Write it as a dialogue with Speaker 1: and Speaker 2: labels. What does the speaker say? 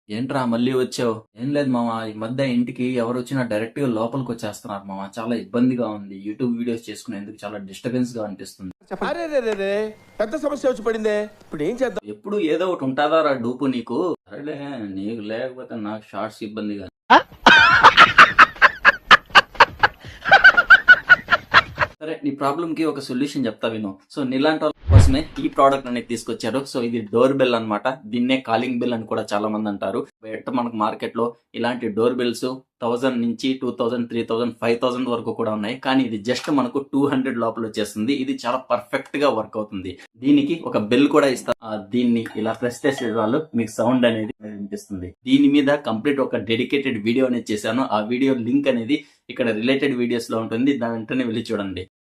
Speaker 1: ఏంట్రా మళ్ళీ వచ్చావు? ఏం లేదు మామ, ఈ మధ్య ఇంటికి ఎవరు వచ్చినా డైరెక్ట్ గా లోపలికి వచ్చేస్తున్నారు మామ. చాలా ఇబ్బందిగా ఉంది. యూట్యూబ్ వీడియోస్ చేసుకునేందుకు చాలా డిస్టర్బెన్స్ గా అనిపిస్తుంది.
Speaker 2: అరే రే రే రే, పెద్ద సమస్య వచ్చి పడిందే. ఇప్పుడు ఏం చేద్దాం?
Speaker 1: ఎప్పుడు ఏదో ఒకటి ఉంటుందా రా డూపు నీకు. సరేలే, నీకు లేకపోతే నాకు షార్ట్స్ ఇబ్బందిగా. సరే, నీ ప్రాబ్లమ్ కి ఒక సొల్యూషన్ చెప్తా విను. సో నీలాంటి వాళ్ళ కోసమే ఈ ప్రోడక్ట్ అనేది తీసుకొచ్చారు. సో ఇది డోర్ బెల్ అన్నమాట. దీన్నే కాలింగ్ బెల్ అని కూడా చాలా మంది అంటారు. బయట మనకు మార్కెట్ లో ఇలాంటి డోర్ బెల్స్ 1000 నుంచి 2000, 3000, 5000 వరకు కూడా ఉన్నాయి. కానీ ఇది జస్ట్ మనకు 200 లోపల వచ్చేస్తుంది. ఇది చాలా పర్ఫెక్ట్ గా వర్క్ అవుతుంది. దీనికి ఒక బెల్ కూడా ఇస్తారు. దీన్ని ఇలా ప్రెస్ చేసే వాళ్ళు మీకు సౌండ్ అనేది వినిపిస్తుంది. దీని మీద కంప్లీట్ ఒక డెడికేటెడ్ వీడియో అనేది చేశాను. ఆ వీడియో లింక్ అనేది ఇక్కడ రిలేటెడ్ వీడియోస్ లో ఉంటుంది. దాని వెంటనే వెళ్ళి చూడండి.